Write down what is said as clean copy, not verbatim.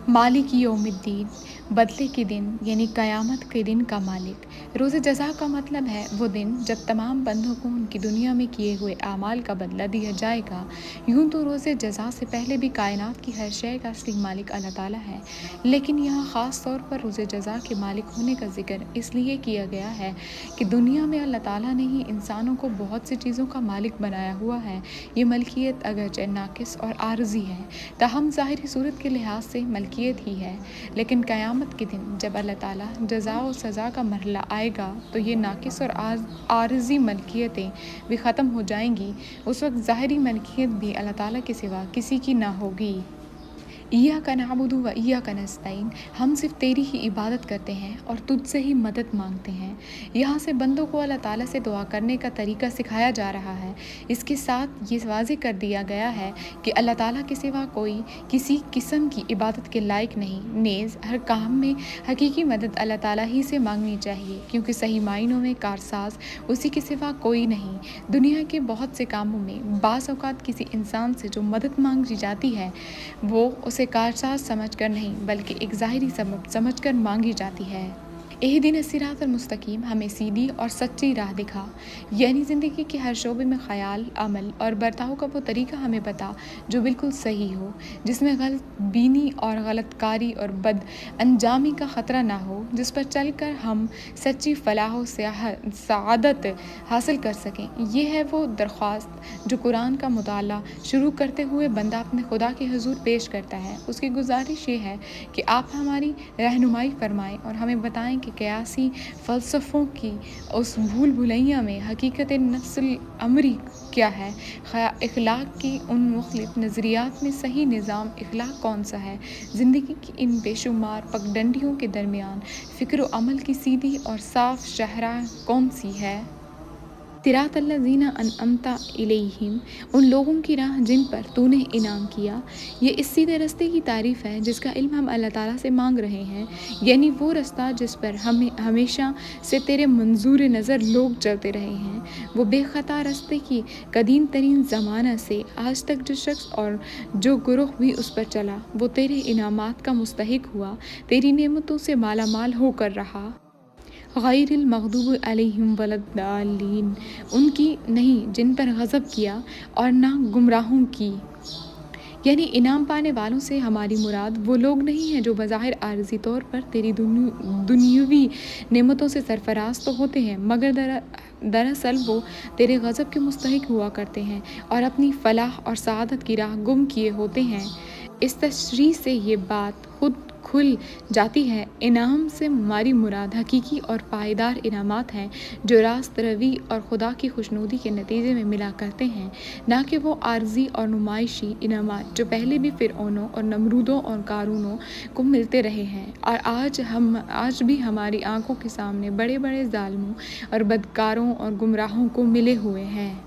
मालिक यौमिद्दीन, बदले के दिन यानी क़यामत के दिन का मालिक। रोज़ जज़ा का मतलब है वो दिन जब तमाम बंदों को उनकी दुनिया में किए हुए आमाल का बदला दिया जाएगा। यूँ तो रोज़ जज़ा से पहले भी कायनात की हर शय का असली मालिक अल्लाह ताला है, लेकिन यहाँ ख़ास तौर पर रोज़ जज़ा के मालिक होने का ज़िक्र इसलिए किया गया है कि दुनिया में अल्लाह ताला ने ही इंसानों को बहुत सी चीज़ों का मालिक बनाया हुआ है। ये मलकियत अगरचे नाक़िस और आर्ज़ी है, ताहम ज़ाहिरी सूरत के लिहाज से मलकियत ही है, लेकिन क़यामत के दिन जब अल्लाह ताला जज़ा और सज़ा का मरहला आएगा तो ये नाक़िस और आर्ज़ी मलकियतें भी ख़त्म हो जाएंगी। उस वक्त ज़ाहिरी मलकियत भी अल्लाह ताला के सिवा किसी की ना होगी। इय्याका नअबुदु व इय्याका नस्तईन, हम सिर्फ तेरी ही इबादत करते हैं और तुझसे ही मदद मांगते हैं। यहाँ से बंदों को अल्लाह ताला से दुआ करने का तरीका सिखाया जा रहा है। इसके साथ ये वाज़ेह कर दिया गया है कि अल्लाह ताला के सिवा कोई किसी किस्म की इबादत के लायक नहीं। नेज़ हर काम में हकीकी मदद अल्लाह ताला ही से मांगनी चाहिए, क्योंकि सही मायनों में कारसाज उसी के सिवा कोई नहीं। दुनिया के बहुत से कामों में बाज़ औक़ात किसी इंसान से जो मदद मांगी जाती है वो उसे कारसाज समझकर नहीं बल्कि एक ज़ाहिरी सबब समझकर मांगी जाती है। इहदिन सिरातल मुस्तकीम, हमें सीधी और सच्ची राह दिखा, यानी ज़िंदगी के हर शोबे में ख़याल, अमल और बर्ताव का वो तरीका हमें बता जो बिल्कुल सही हो, जिसमें गलत बीनी और गलतकारी और बद अंजामी का ख़तरा ना हो, जिस पर चल कर हम सच्ची फ़लाह व सआदत हासिल कर सकें। ये है वो दरख्वास्त जो कुरान का मुताला शुरू करते हुए बंदा अपने खुदा के हुज़ूर पेश करता है। उसकी गुजारिश ये है कि आप हमारी रहनुमाई फरमाएँ और हमें बताएँ कि क़यासी फ़लसफ़ों की उस भूल भुलैया में हकीकत नस्ल अमरी क्या है, इख़लाक़ की उन मुख़्तलिफ़ नज़रियात में सही निज़ाम इख़लाक़ कौन सा है, ज़िंदगी की इन बेशुमार पगडंडियों के दरमियान फ़िक्र व अमल की सीधी और साफ़ शाहराह कौन सी है। सिरातल्लज़ीना अनअमता अलैहिम, उन लोगों की राह जिन पर तूने इनाम किया। ये इस सीधे रास्ते की तारीफ़ है जिसका इल्म हम अल्लाह ताला से मांग रहे हैं, यानी वो रास्ता जिस पर हमें हमेशा से तेरे मंजूर नज़र लोग चलते रहे हैं। वो बेख़ता रास्ते की कदीम तरीन ज़माना से आज तक जो शख्स और जो गुरूह भी उस पर चला वो तेरे इनामात का मुस्तहिक हुआ, तेरी नेमतों से मालामाल होकर रहा। गैरिल मग़दूबि अलैहिम वलद्दाल्लीन, उनकी नहीं जिन पर गज़ब किया और ना गुमराहों की। यानी इनाम पाने वालों से हमारी मुराद वो लोग नहीं हैं जो बज़ाहिर आर्ज़ी तौर पर तेरी दुनियावी नेमतों से सरफराज तो होते हैं, मगर दरअसल वो तेरे गज़ब के मुस्तहिक हुआ करते हैं और अपनी फ़लाह और सआदत की राह गुम किए होते हैं। इस तशरीह से ये बात खुद खुल जाती है। इनाम से हमारी मुराद हकीकी और पायदार इनामात हैं जो रास्त रवी और खुदा की खुशनुदी के नतीजे में मिला करते हैं, ना कि वो आर्जी और नुमाइशी इनामात जो पहले भी फ़िरऔनों और नमरूदों और कारूनों को मिलते रहे हैं और आज भी हमारी आंखों के सामने बड़े बड़े ज़ालिमों और बदकारों और गुमराहों को मिले हुए हैं।